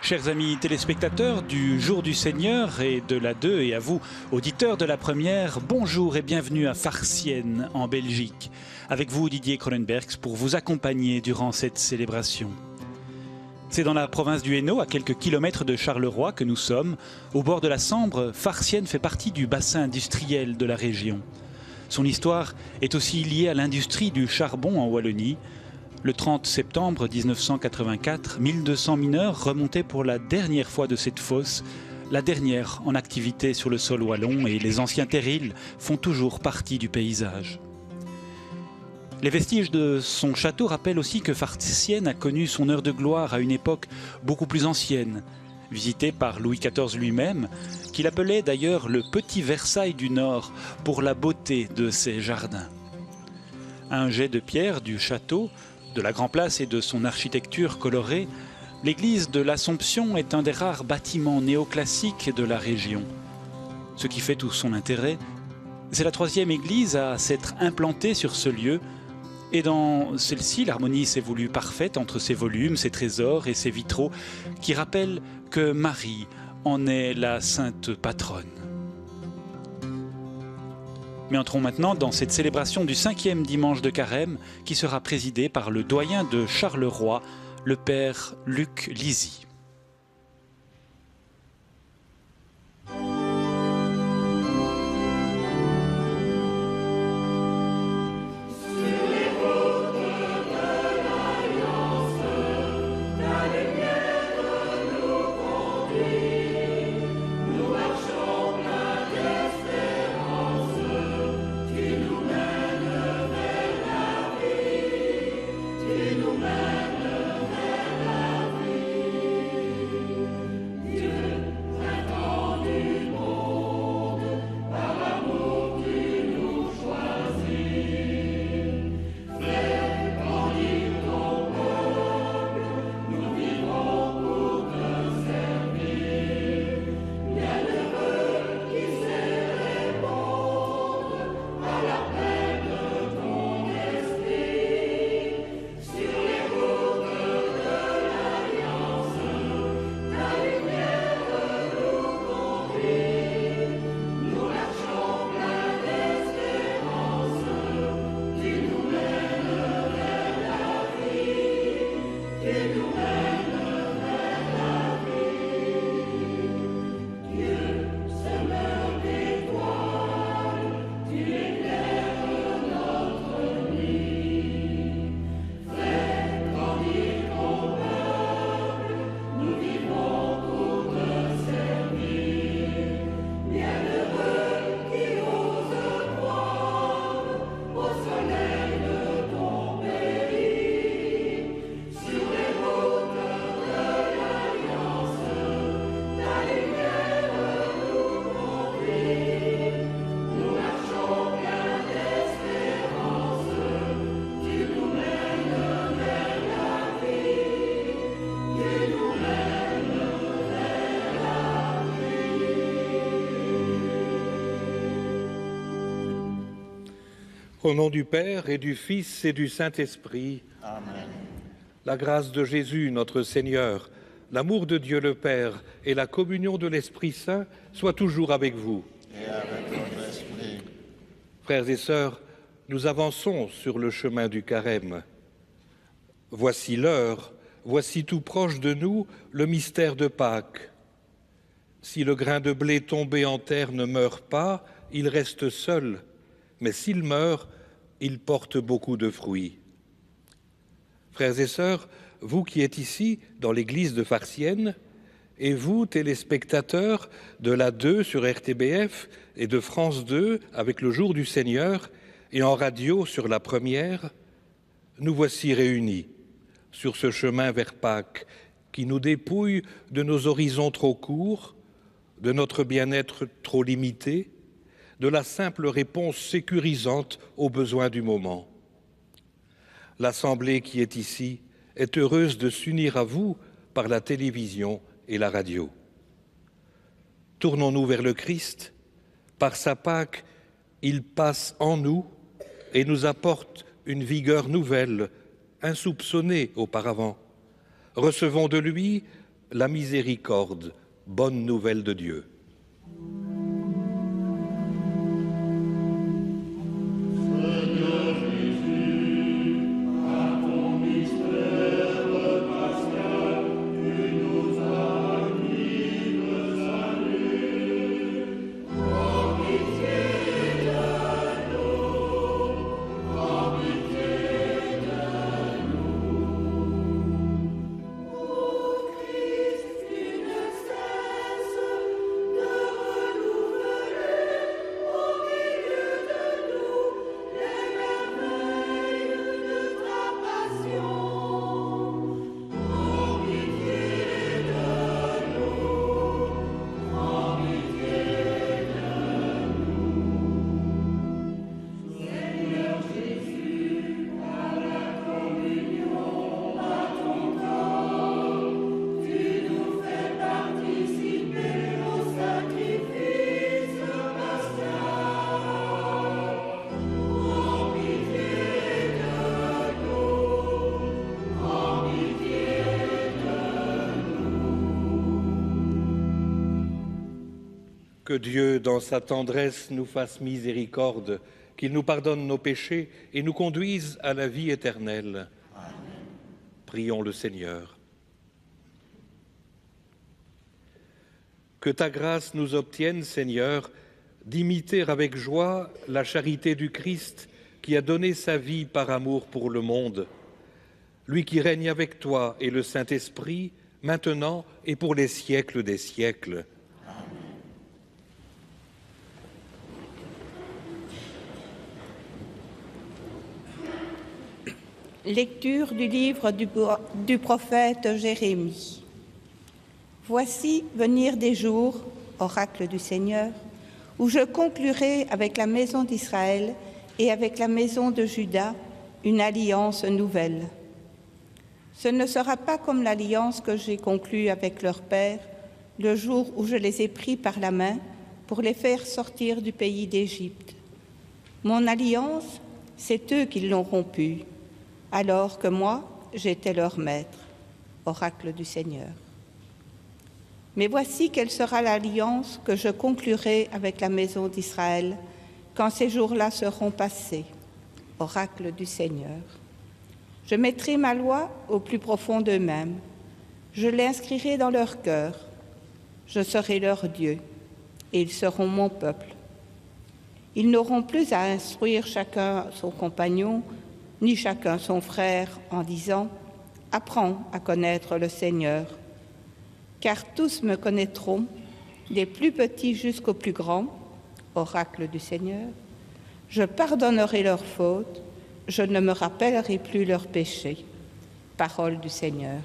Chers amis téléspectateurs du Jour du Seigneur et de la 2 et à vous, auditeurs de la première, bonjour et bienvenue à Farciennes en Belgique. Avec vous Didier Cronenbergs pour vous accompagner durant cette célébration. C'est dans la province du Hainaut, à quelques kilomètres de Charleroi que nous sommes. Au bord de la Sambre, Farciennes fait partie du bassin industriel de la région. Son histoire est aussi liée à l'industrie du charbon en Wallonie. Le 30 septembre 1984, 1200 mineurs remontaient pour la dernière fois de cette fosse, la dernière en activité sur le sol wallon, et les anciens terrils font toujours partie du paysage. Les vestiges de son château rappellent aussi que Farciennes a connu son heure de gloire à une époque beaucoup plus ancienne, visitée par Louis XIV lui-même, qu'il appelait d'ailleurs le Petit Versailles du Nord pour la beauté de ses jardins. À un jet de pierre du château, de la Grand-Place et de son architecture colorée, l'église de l'Assomption est un des rares bâtiments néoclassiques de la région. Ce qui fait tout son intérêt, c'est la troisième église à s'être implantée sur ce lieu, et dans celle-ci, l'harmonie s'est voulue parfaite entre ses volumes, ses trésors et ses vitraux, qui rappellent que Marie en est la sainte patronne. Mais entrons maintenant dans cette célébration du 5e dimanche de Carême qui sera présidée par le doyen de Charleroi, le père Luc Lizy. Au nom du Père et du Fils et du Saint-Esprit. Amen. La grâce de Jésus, notre Seigneur, l'amour de Dieu le Père et la communion de l'Esprit Saint soient toujours avec vous. Et avec votre esprit. Frères et sœurs, nous avançons sur le chemin du Carême. Voici l'heure, voici tout proche de nous le mystère de Pâques. Si le grain de blé tombé en terre ne meurt pas, il reste seul. Mais s'il meurt, il porte beaucoup de fruits. Frères et sœurs, vous qui êtes ici, dans l'église de Farciennes, et vous, téléspectateurs de la 2 sur RTBF et de France 2 avec le Jour du Seigneur, et en radio sur la première, nous voici réunis sur ce chemin vers Pâques qui nous dépouille de nos horizons trop courts, de notre bien-être trop limité, de la simple réponse sécurisante aux besoins du moment. L'Assemblée qui est ici est heureuse de s'unir à vous par la télévision et la radio. Tournons-nous vers le Christ. Par sa Pâque, il passe en nous et nous apporte une vigueur nouvelle, insoupçonnée auparavant. Recevons de lui la miséricorde, bonne nouvelle de Dieu. Que Dieu, dans sa tendresse, nous fasse miséricorde, qu'il nous pardonne nos péchés et nous conduise à la vie éternelle. Amen. Prions le Seigneur. Que ta grâce nous obtienne, Seigneur, d'imiter avec joie la charité du Christ qui a donné sa vie par amour pour le monde. Lui qui règne avec toi et le Saint-Esprit, maintenant et pour les siècles des siècles. Lecture du livre du prophète Jérémie. Voici venir des jours, oracle du Seigneur, où je conclurai avec la maison d'Israël et avec la maison de Juda une alliance nouvelle. Ce ne sera pas comme l'alliance que j'ai conclue avec leur père le jour où je les ai pris par la main pour les faire sortir du pays d'Égypte. Mon alliance, c'est eux qui l'ont rompue, alors que moi, j'étais leur maître, oracle du Seigneur. Mais voici quelle sera l'alliance que je conclurai avec la maison d'Israël quand ces jours-là seront passés, oracle du Seigneur. Je mettrai ma loi au plus profond d'eux-mêmes, je l'inscrirai dans leur cœur, je serai leur Dieu, et ils seront mon peuple. Ils n'auront plus à instruire chacun son compagnon, ni chacun son frère, en disant « Apprends à connaître le Seigneur ». Car tous me connaîtront, des plus petits jusqu'aux plus grands, oracle du Seigneur. Je pardonnerai leurs fautes, je ne me rappellerai plus leurs péchés. Parole du Seigneur.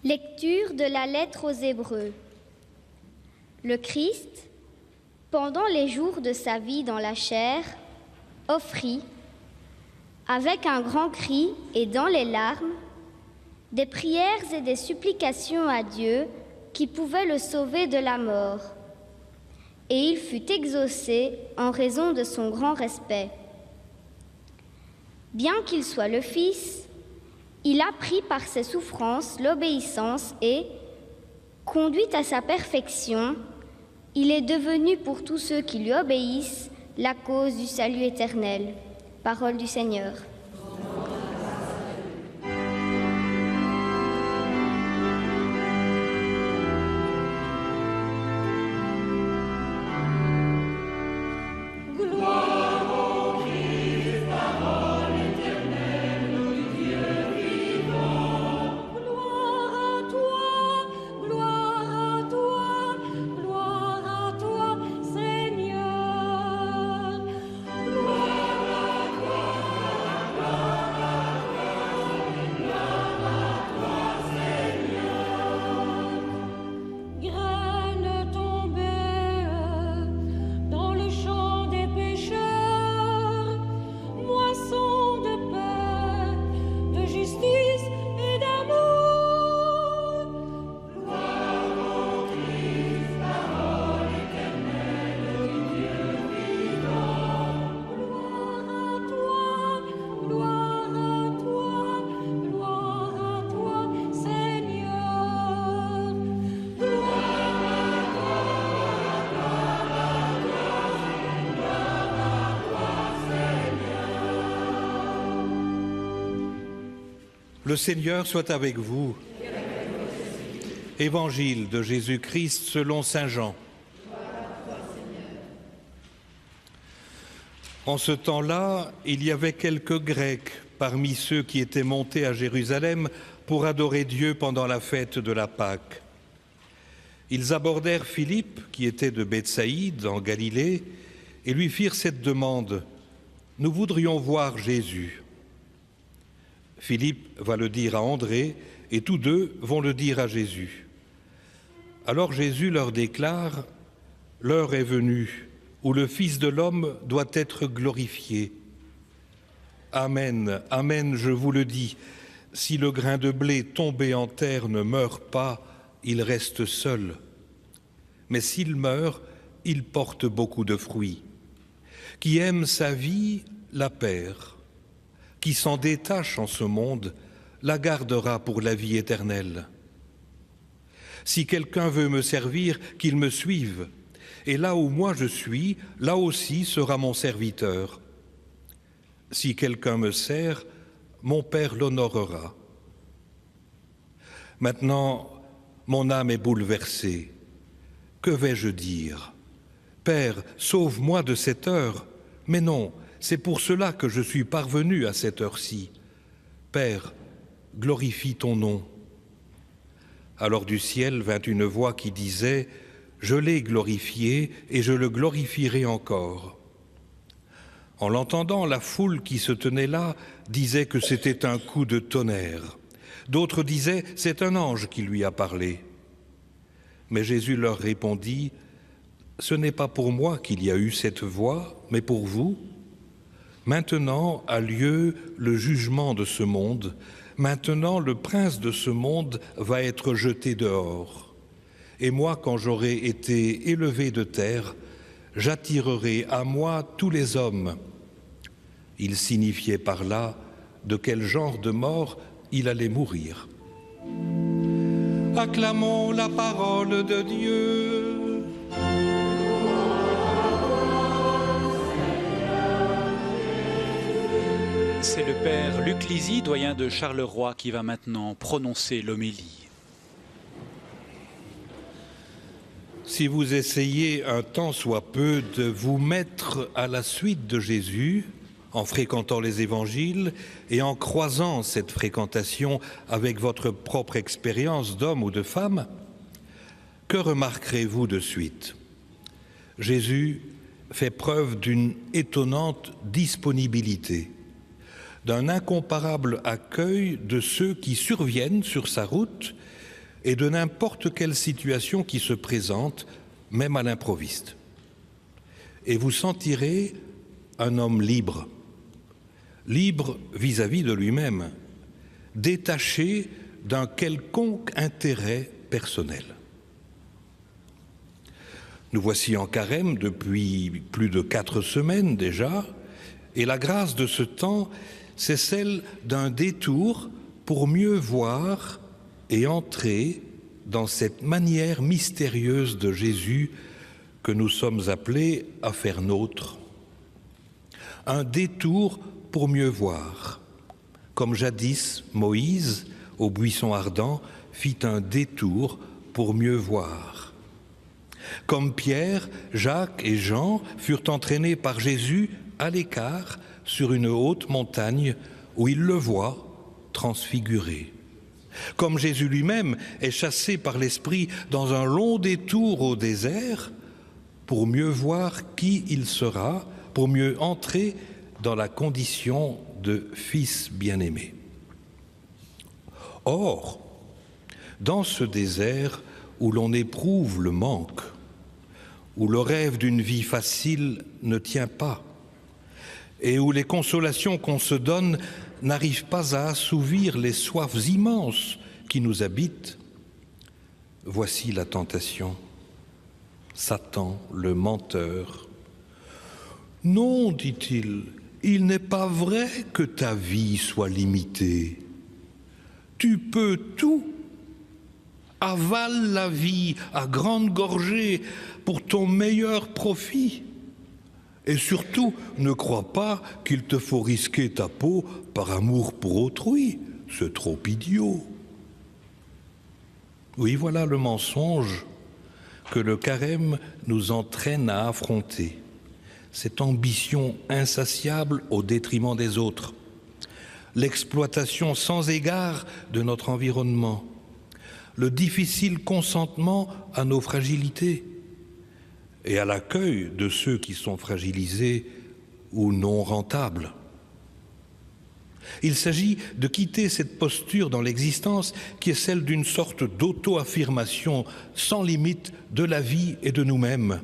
Lecture de la lettre aux Hébreux. Le Christ, pendant les jours de sa vie dans la chair, offrit, avec un grand cri et dans les larmes, des prières et des supplications à Dieu qui pouvaient le sauver de la mort. Et il fut exaucé en raison de son grand respect. Bien qu'il soit le Fils, il apprit par ses souffrances l'obéissance et, conduit à sa perfection, il est devenu pour tous ceux qui lui obéissent la cause du salut éternel. Parole du Seigneur. Le Seigneur soit avec vous. Évangile de Jésus-Christ selon saint Jean. En ce temps-là, il y avait quelques Grecs parmi ceux qui étaient montés à Jérusalem pour adorer Dieu pendant la fête de la Pâque. Ils abordèrent Philippe, qui était de Bethsaïde, en Galilée, et lui firent cette demande : « Nous voudrions voir Jésus. » Philippe va le dire à André, et tous deux vont le dire à Jésus. Alors Jésus leur déclare : « L'heure est venue où le Fils de l'homme doit être glorifié. Amen, amen, je vous le dis, si le grain de blé tombé en terre ne meurt pas, il reste seul. Mais s'il meurt, il porte beaucoup de fruits. Qui aime sa vie la perd. Qui s'en détache en ce monde, la gardera pour la vie éternelle. Si quelqu'un veut me servir, qu'il me suive, et là où moi je suis, là aussi sera mon serviteur. Si quelqu'un me sert, mon Père l'honorera. Maintenant, mon âme est bouleversée. Que vais-je dire ? Père, sauve-moi de cette heure. Mais non, c'est pour cela que je suis parvenu à cette heure-ci. Père, glorifie ton nom. Alors du ciel vint une voix qui disait : Je l'ai glorifié et je le glorifierai encore. En l'entendant, la foule qui se tenait là disait que c'était un coup de tonnerre. D'autres disaient : c'est un ange qui lui a parlé. Mais Jésus leur répondit : ce n'est pas pour moi qu'il y a eu cette voix, mais pour vous. Maintenant a lieu le jugement de ce monde. Maintenant, le prince de ce monde va être jeté dehors. Et moi, quand j'aurai été élevé de terre, j'attirerai à moi tous les hommes. Il signifiait par là de quel genre de mort il allait mourir. Acclamons la parole de Dieu. C'est le père Luc Lizy, doyen de Charleroi, qui va maintenant prononcer l'homélie. Si vous essayez un tant soit peu de vous mettre à la suite de Jésus, en fréquentant les évangiles et en croisant cette fréquentation avec votre propre expérience d'homme ou de femme, que remarquerez-vous de suite ? Jésus fait preuve d'une étonnante disponibilité, d'un incomparable accueil de ceux qui surviennent sur sa route et de n'importe quelle situation qui se présente, même à l'improviste. Et vous sentirez un homme libre, libre vis-à-vis de lui-même, détaché d'un quelconque intérêt personnel. Nous voici en carême depuis plus de 4 semaines déjà, et la grâce de ce temps, c'est celle d'un détour pour mieux voir et entrer dans cette manière mystérieuse de Jésus que nous sommes appelés à faire nôtre. Un détour pour mieux voir, comme jadis Moïse, au buisson ardent, fit un détour pour mieux voir. Comme Pierre, Jacques et Jean furent entraînés par Jésus à l'écart sur une haute montagne où ils le voient transfiguré. Comme Jésus lui-même est chassé par l'Esprit dans un long détour au désert pour mieux voir qui il sera, pour mieux entrer dans la condition de fils bien-aimé. Or, dans ce désert où l'on éprouve le manque, où le rêve d'une vie facile ne tient pas, et où les consolations qu'on se donne n'arrivent pas à assouvir les soifs immenses qui nous habitent, voici la tentation. Satan, le menteur. Non, dit-il, il n'est pas vrai que ta vie soit limitée. Tu peux tout. Avale la vie à grande gorgée pour ton meilleur profit. Et surtout, ne crois pas qu'il te faut risquer ta peau par amour pour autrui. C'est trop idiot. Oui, voilà le mensonge que le carême nous entraîne à affronter. Cette ambition insatiable au détriment des autres. L'exploitation sans égard de notre environnement. Le difficile consentement à nos fragilités et à l'accueil de ceux qui sont fragilisés ou non rentables. Il s'agit de quitter cette posture dans l'existence qui est celle d'une sorte d'auto-affirmation sans limite de la vie et de nous-mêmes,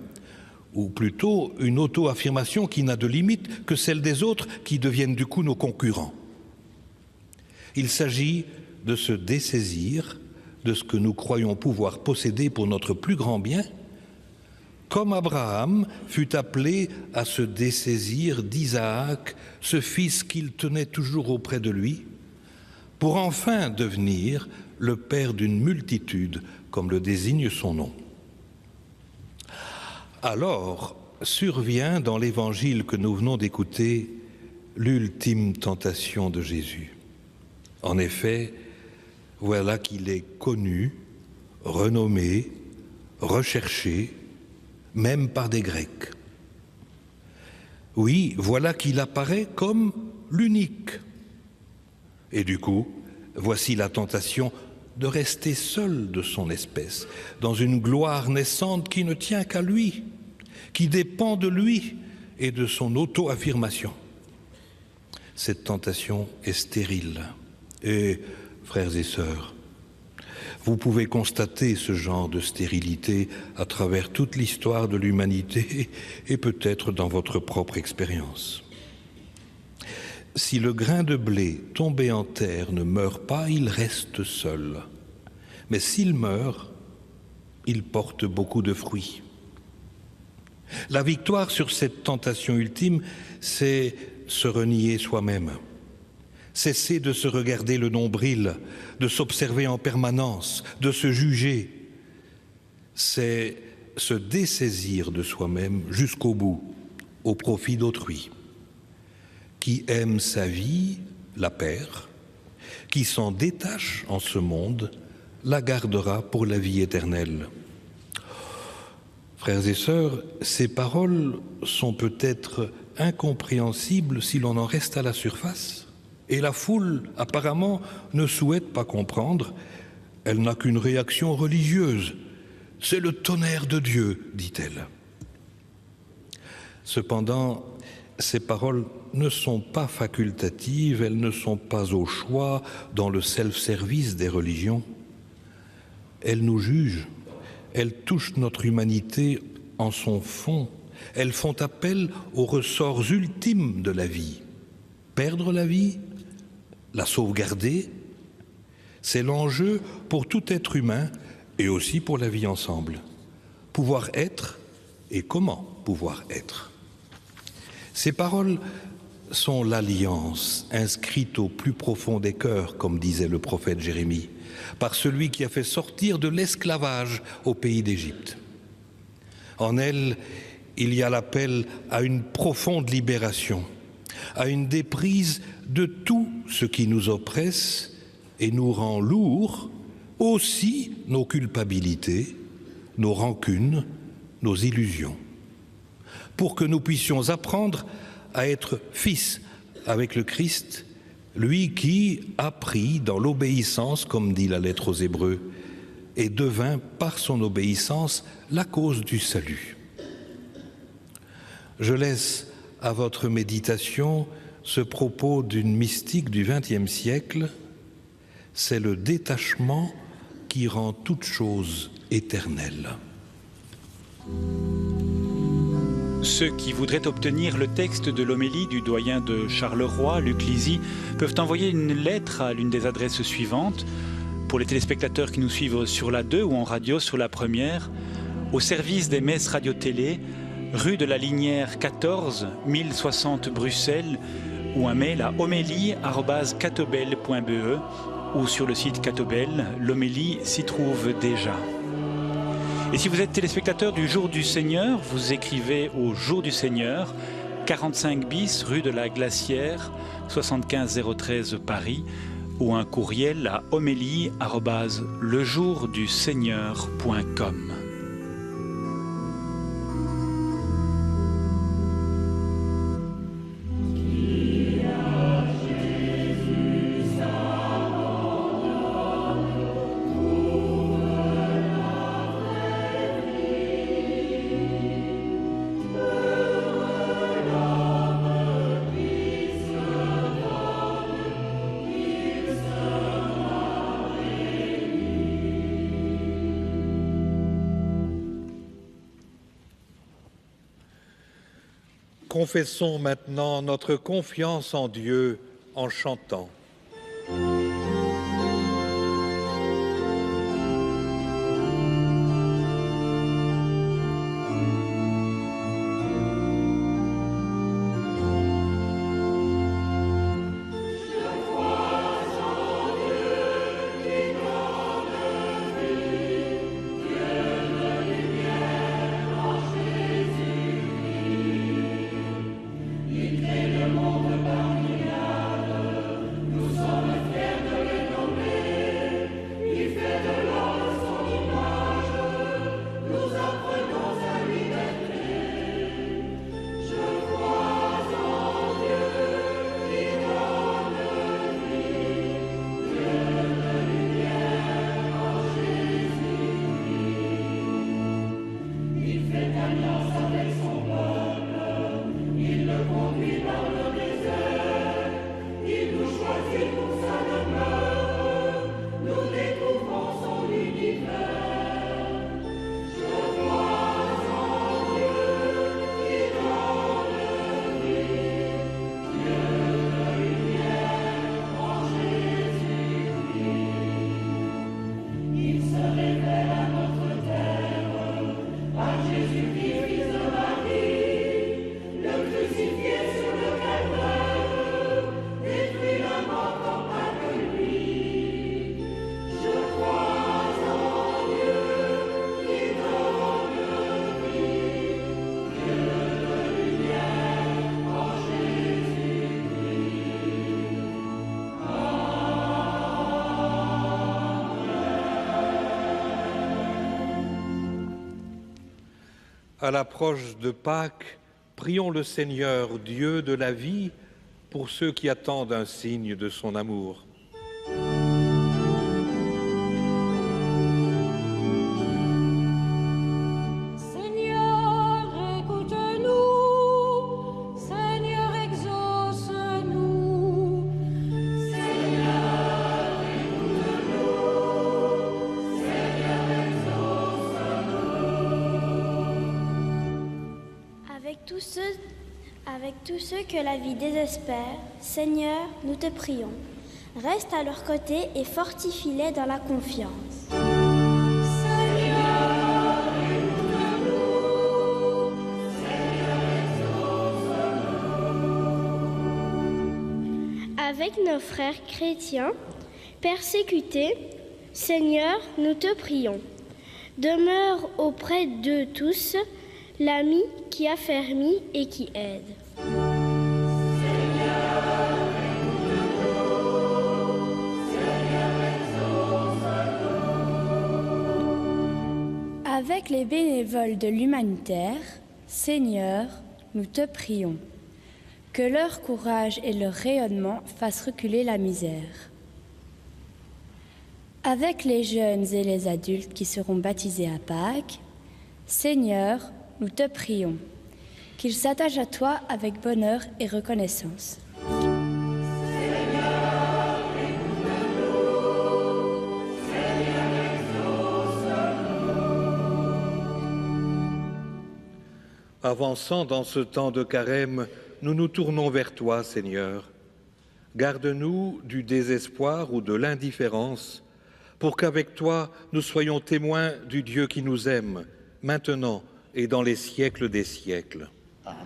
ou plutôt une auto-affirmation qui n'a de limite que celle des autres qui deviennent du coup nos concurrents. Il s'agit de se dessaisir de ce que nous croyons pouvoir posséder pour notre plus grand bien, comme Abraham fut appelé à se dessaisir d'Isaac, ce fils qu'il tenait toujours auprès de lui, pour enfin devenir le père d'une multitude, comme le désigne son nom. Alors survient dans l'évangile que nous venons d'écouter l'ultime tentation de Jésus. En effet, voilà qu'il est connu, renommé, recherché, même par des Grecs. Oui, voilà qu'il apparaît comme l'unique. Et du coup, voici la tentation de rester seul de son espèce, dans une gloire naissante qui ne tient qu'à lui, qui dépend de lui et de son auto-affirmation. Cette tentation est stérile. Et, frères et sœurs, vous pouvez constater ce genre de stérilité à travers toute l'histoire de l'humanité et peut-être dans votre propre expérience. Si le grain de blé tombé en terre ne meurt pas, il reste seul. Mais s'il meurt, il porte beaucoup de fruits. La victoire sur cette tentation ultime, c'est se renier soi-même. Cesser de se regarder le nombril, de s'observer en permanence, de se juger. C'est se dessaisir de soi-même jusqu'au bout, au profit d'autrui. Qui aime sa vie, la perd. Qui s'en détache en ce monde, la gardera pour la vie éternelle. Frères et sœurs, ces paroles sont peut-être incompréhensibles si l'on en reste à la surface. Et la foule, apparemment, ne souhaite pas comprendre. Elle n'a qu'une réaction religieuse. C'est le tonnerre de Dieu, dit-elle. Cependant, ces paroles ne sont pas facultatives, elles ne sont pas au choix dans le self-service des religions. Elles nous jugent, elles touchent notre humanité en son fond, elles font appel aux ressorts ultimes de la vie. Perdre la vie, la sauvegarder, c'est l'enjeu pour tout être humain et aussi pour la vie ensemble. Pouvoir être et comment pouvoir être. Ces paroles sont l'alliance inscrite au plus profond des cœurs, comme disait le prophète Jérémie, par celui qui a fait sortir de l'esclavage au pays d'Égypte. En elles, il y a l'appel à une profonde libération, à une déprise de tout ce qui nous oppresse et nous rend lourds, aussi nos culpabilités, nos rancunes, nos illusions, pour que nous puissions apprendre à être fils avec le Christ, lui qui a pris dans l'obéissance, comme dit la lettre aux Hébreux, et devint par son obéissance la cause du salut. Je laisse à votre méditation ce propos d'une mystique du XXe siècle, c'est le détachement qui rend toute chose éternelle. Ceux qui voudraient obtenir le texte de l'homélie du doyen de Charleroi, Luc Lizy, peuvent envoyer une lettre à l'une des adresses suivantes. Pour les téléspectateurs qui nous suivent sur la 2 ou en radio sur la première, au service des messes radio-télé, rue de la Linière 14, 1060 Bruxelles, ou un mail à homélie@catobel.be ou sur le site Catobel, l'homélie s'y trouve déjà. Et si vous êtes téléspectateur du Jour du Seigneur, vous écrivez au Jour du Seigneur, 45 bis, rue de la Glacière, 75 013 Paris, ou un courriel à homélie@lejourduseigneur.com. Confessons maintenant notre confiance en Dieu en chantant. À l'approche de Pâques, prions le Seigneur, Dieu de la vie, pour ceux qui attendent un signe de son amour. Seigneur, Avec tous ceux que la vie désespère, Seigneur, nous te prions. Reste à leur côté et fortifie-les dans la confiance. Avec nos frères chrétiens persécutés, Seigneur, nous te prions. Demeure auprès d'eux tous l'ami qui affermit et qui aide. Avec les bénévoles de l'humanitaire, Seigneur, nous te prions. Que leur courage et leur rayonnement fassent reculer la misère. Avec les jeunes et les adultes qui seront baptisés à Pâques, Seigneur, nous te prions. Qu'ils s'attachent à toi avec bonheur et reconnaissance. Avançant dans ce temps de carême, nous nous tournons vers toi, Seigneur. Garde-nous du désespoir ou de l'indifférence, pour qu'avec toi, nous soyons témoins du Dieu qui nous aime, maintenant et dans les siècles des siècles. Amen.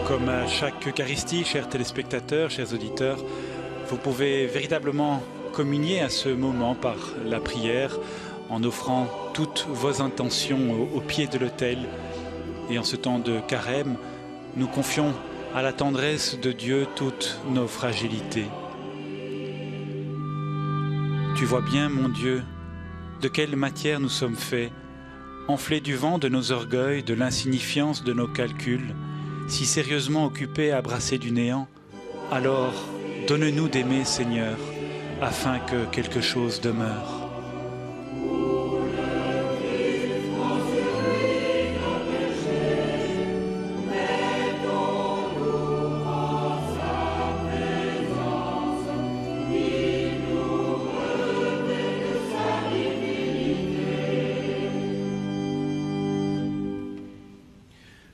Comme à chaque Eucharistie, chers téléspectateurs, chers auditeurs, vous pouvez véritablement communier à ce moment par la prière en offrant toutes vos intentions au pied de l'autel. Et en ce temps de carême, nous confions à la tendresse de Dieu toutes nos fragilités. Tu vois bien, mon Dieu, de quelle matière nous sommes faits, enflés du vent de nos orgueils, de l'insignifiance de nos calculs, si sérieusement occupés à brasser du néant. Alors, donne-nous d'aimer, Seigneur, afin que quelque chose demeure.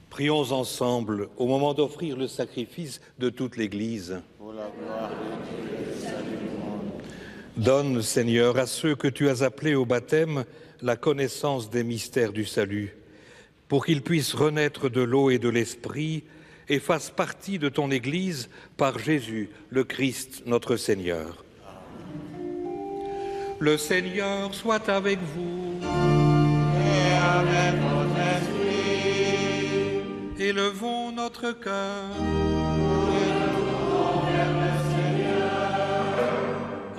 Prions ensemble au moment d'offrir le sacrifice de toute l'Église. Pour la gloire de Dieu et le salut du monde. Donne, Seigneur, à ceux que tu as appelés au baptême la connaissance des mystères du salut, pour qu'ils puissent renaître de l'eau et de l'Esprit et fassent partie de ton Église par Jésus, le Christ, notre Seigneur. Le Seigneur soit avec vous. Et avec votre esprit. Élevons notre cœur.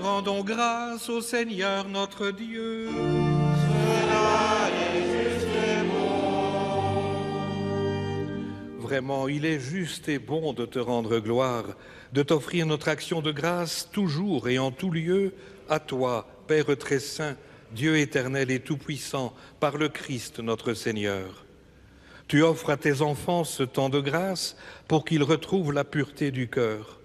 Rendons grâce au Seigneur notre Dieu. Cela est juste et bon. Vraiment, il est juste et bon de te rendre gloire, de t'offrir notre action de grâce toujours et en tout lieu, à toi, Père très saint, Dieu éternel et tout-puissant, par le Christ notre Seigneur. Tu offres à tes enfants ce temps de grâce pour qu'ils retrouvent la pureté du cœur.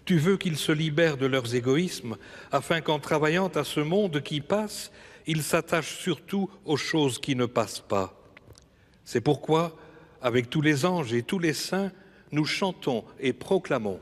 Tu veux qu'ils se libèrent de leurs égoïsmes, afin qu'en travaillant à ce monde qui passe, ils s'attachent surtout aux choses qui ne passent pas. C'est pourquoi, avec tous les anges et tous les saints, nous chantons et proclamons.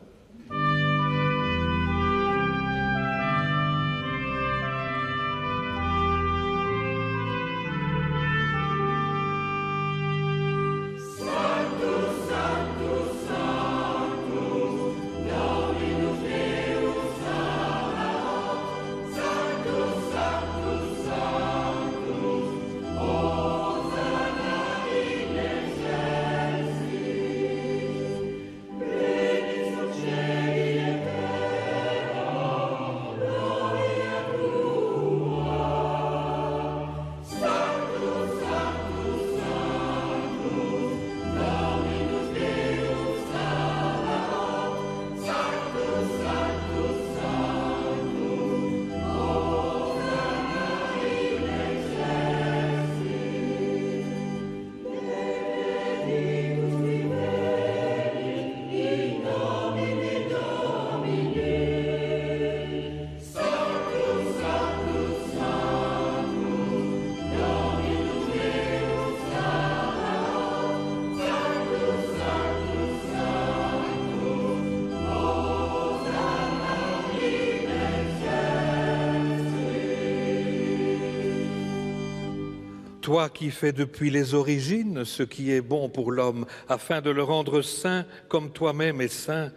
Toi qui fais depuis les origines ce qui est bon pour l'homme, afin de le rendre saint comme toi-même es saint,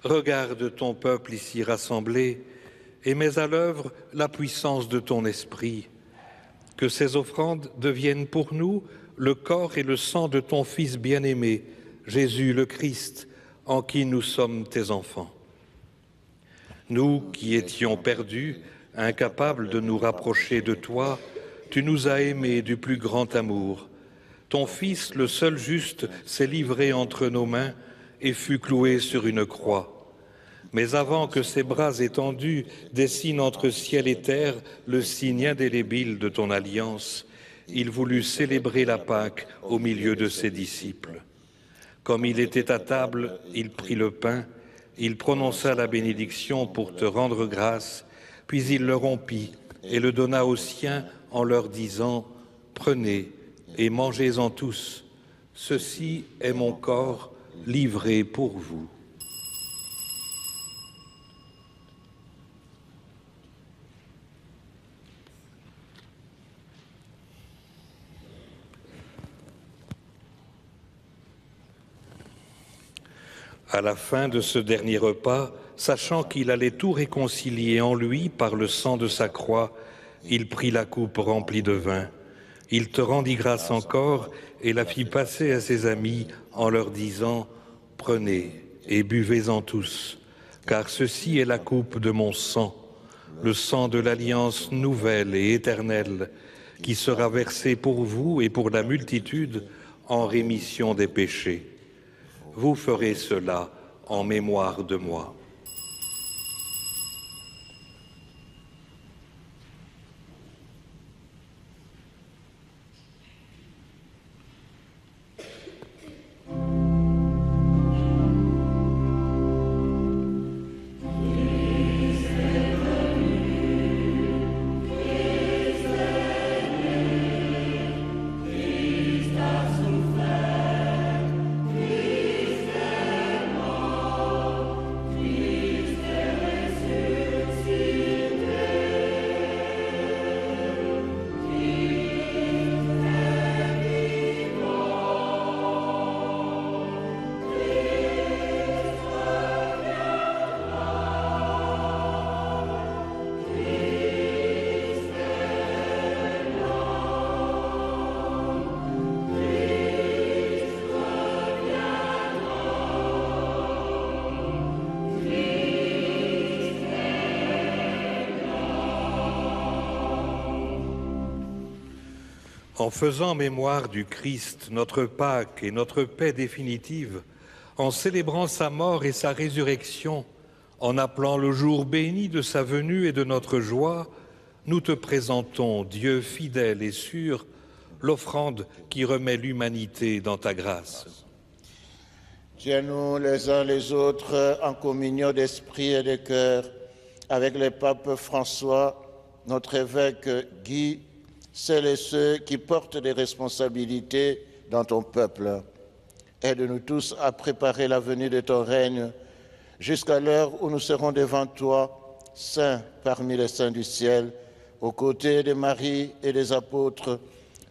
regarde ton peuple ici rassemblé et mets à l'œuvre la puissance de ton esprit. Que ces offrandes deviennent pour nous le corps et le sang de ton Fils bien-aimé, Jésus le Christ, en qui nous sommes tes enfants. Nous qui étions perdus, incapables de nous rapprocher de toi, tu nous as aimés du plus grand amour. Ton Fils, le seul juste, s'est livré entre nos mains et fut cloué sur une croix. Mais avant que ses bras étendus dessinent entre ciel et terre le signe indélébile de ton alliance, il voulut célébrer la Pâque au milieu de ses disciples. Comme il était à table, il prit le pain, il prononça la bénédiction pour te rendre grâce, puis il le rompit et le donna aux siens en leur disant « Prenez et mangez-en tous, ceci est mon corps livré pour vous. » À la fin de ce dernier repas, sachant qu'il allait tout réconcilier en lui par le sang de sa croix, il prit la coupe remplie de vin. Il te rendit grâce encore et la fit passer à ses amis en leur disant « Prenez et buvez-en tous, car ceci est la coupe de mon sang, le sang de l'alliance nouvelle et éternelle, qui sera versé pour vous et pour la multitude en rémission des péchés. Vous ferez cela en mémoire de moi. » En faisant mémoire du Christ, notre Pâque et notre paix définitive, en célébrant sa mort et sa résurrection, en appelant le jour béni de sa venue et de notre joie, nous te présentons, Dieu fidèle et sûr, l'offrande qui remet l'humanité dans ta grâce. Tiens-nous les uns les autres en communion d'esprit et de cœur avec le pape François, notre évêque Guy, celles et ceux qui portent des responsabilités dans ton peuple. Aide-nous tous à préparer la venue de ton règne jusqu'à l'heure où nous serons devant toi, saints parmi les saints du ciel, aux côtés de Marie et des apôtres,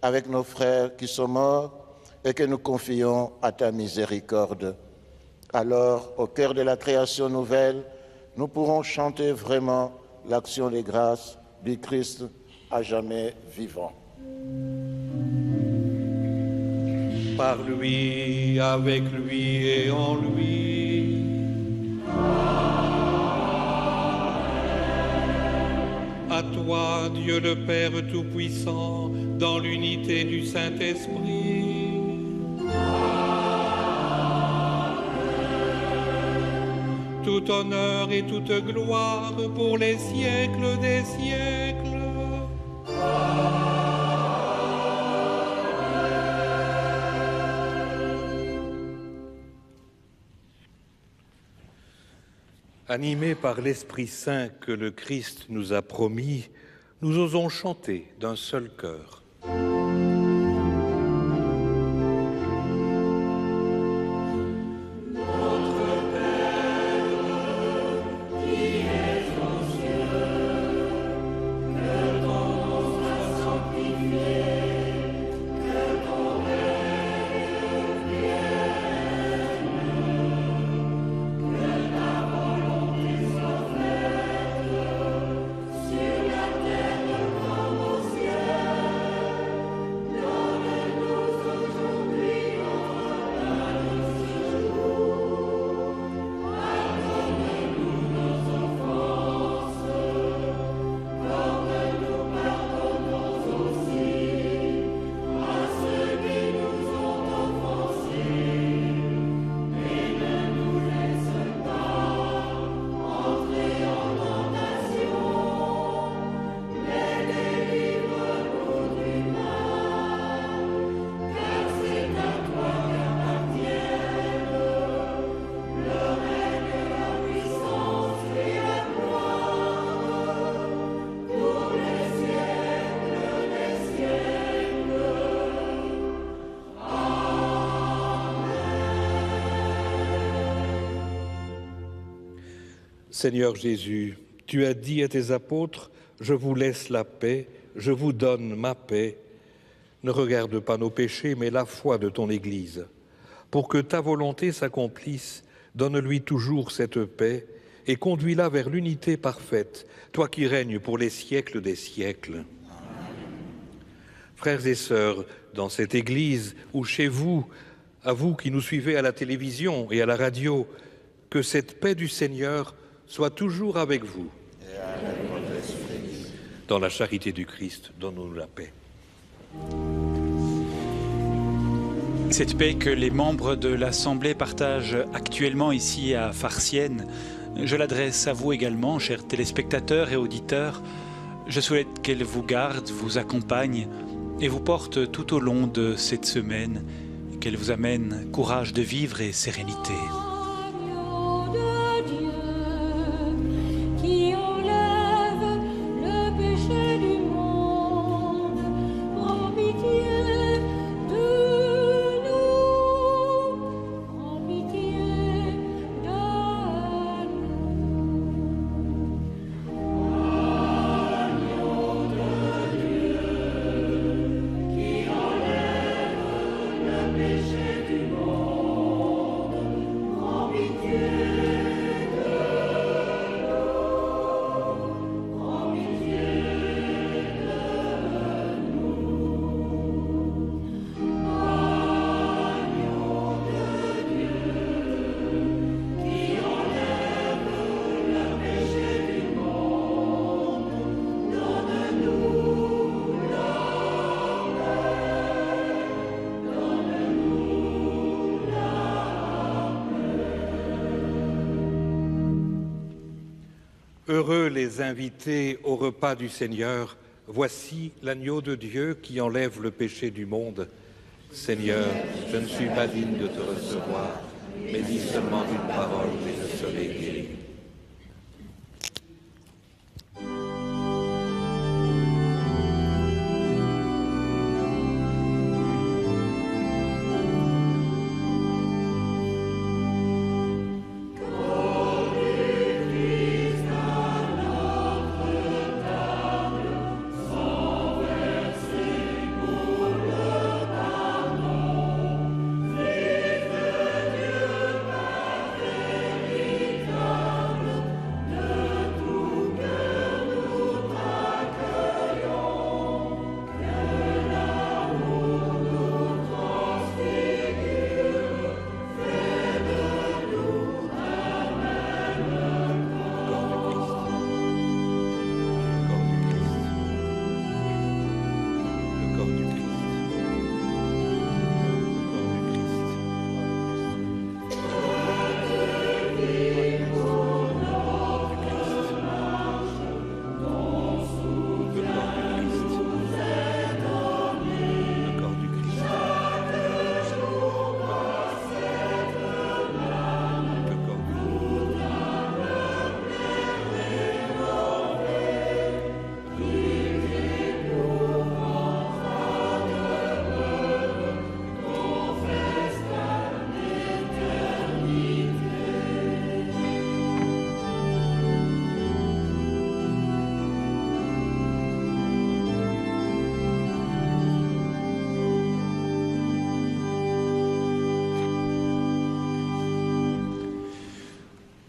avec nos frères qui sont morts et que nous confions à ta miséricorde. Alors, au cœur de la création nouvelle, nous pourrons chanter vraiment l'action des grâces du Christ à jamais vivant. Par lui, avec lui et en lui. À toi, Dieu le Père Tout-Puissant, dans l'unité du Saint-Esprit. Tout honneur et toute gloire pour les siècles des siècles. Animés par l'Esprit Saint que le Christ nous a promis, nous osons chanter d'un seul cœur. Seigneur Jésus, tu as dit à tes apôtres, « Je vous laisse la paix, je vous donne ma paix ». Ne regarde pas nos péchés, mais la foi de ton Église. Pour que ta volonté s'accomplisse, donne-lui toujours cette paix et conduis-la vers l'unité parfaite, toi qui règnes pour les siècles des siècles. Frères et sœurs, dans cette Église ou chez vous, à vous qui nous suivez à la télévision et à la radio, que cette paix du Seigneur soit toujours avec vous. Et avec votre esprit. Dans la charité du Christ, donne-nous la paix. Cette paix que les membres de l'Assemblée partagent actuellement ici à Farciennes, je l'adresse à vous également, chers téléspectateurs et auditeurs. Je souhaite qu'elle vous garde, vous accompagne et vous porte tout au long de cette semaine, qu'elle vous amène courage de vivre et sérénité. Heureux les invités au repas du Seigneur. Voici l'agneau de Dieu qui enlève le péché du monde. Seigneur, je ne suis pas digne de te recevoir, mais dis seulement une parole et je serai guéri.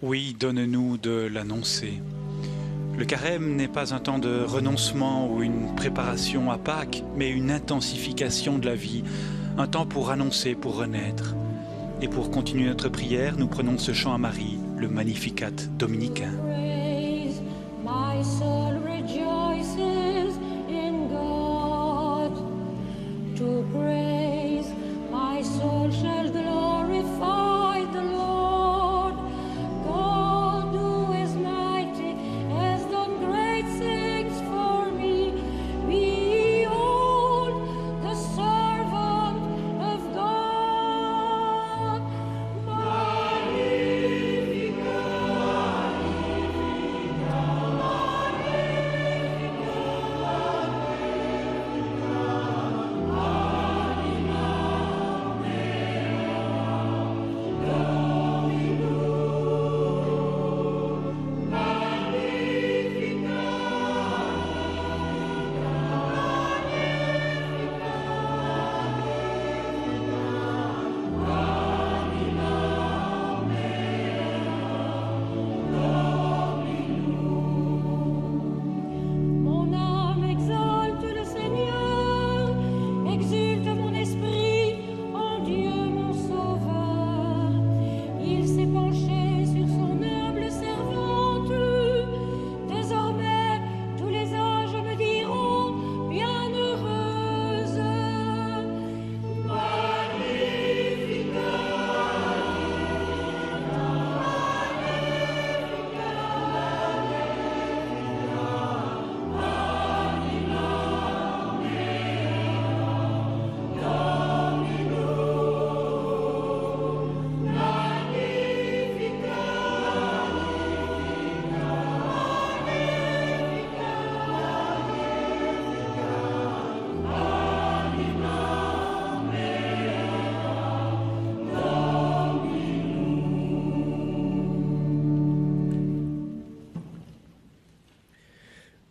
Oui, donne-nous de l'annoncer. Le carême n'est pas un temps de renoncement ou une préparation à Pâques, mais une intensification de la vie, un temps pour annoncer, pour renaître. Et pour continuer notre prière, nous prenons ce chant à Marie, le Magnificat dominicain. My soul rejoices in God. To praise, my soul shall glorify the Lord. God who is mighty has done great things for me. Behold, the servant of God. Magnificat.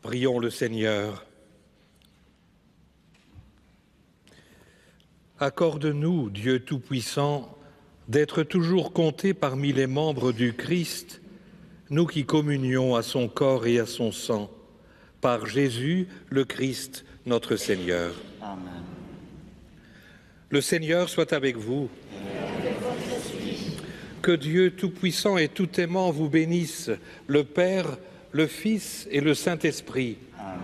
Prions le Seigneur. Accorde-nous, Dieu Tout-Puissant, d'être toujours comptés parmi les membres du Christ, nous qui communions à son corps et à son sang, par Jésus, le Christ, notre Seigneur. Amen. Le Seigneur soit avec vous. Que Dieu Tout-Puissant et Tout-Aimant vous bénisse, le Père, le Fils et le Saint-Esprit. Amen.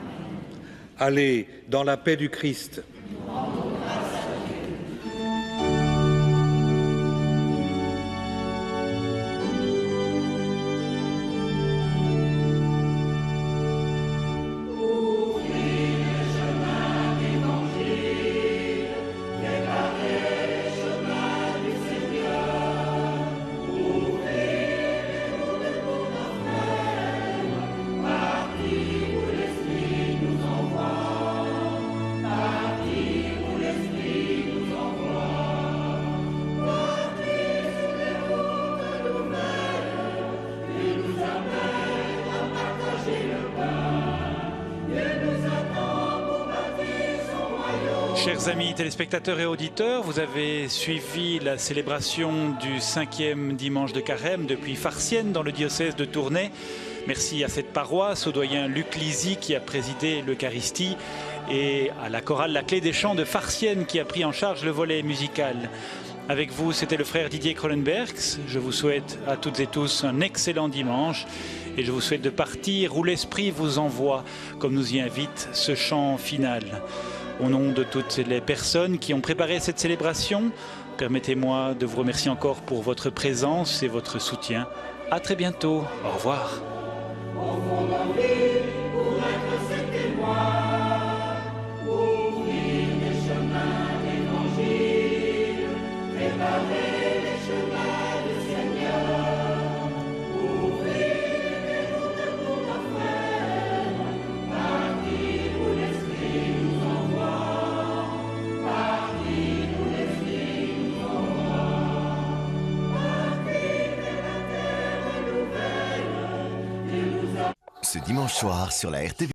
Allez dans la paix du Christ. Chers amis téléspectateurs et auditeurs, vous avez suivi la célébration du 5e dimanche de Carême depuis Farciennes dans le diocèse de Tournai. Merci à cette paroisse, au doyen Luc Lizy qui a présidé l'Eucharistie et à la chorale La Clé des Chants de Farciennes qui a pris en charge le volet musical. Avec vous, c'était le frère Didier Krolenbergs. Je vous souhaite à toutes et tous un excellent dimanche et je vous souhaite de partir où l'Esprit vous envoie, comme nous y invite ce chant final. Au nom de toutes les personnes qui ont préparé cette célébration, permettez-moi de vous remercier encore pour votre présence et votre soutien. À très bientôt. Au revoir. Ce dimanche soir sur la RTV.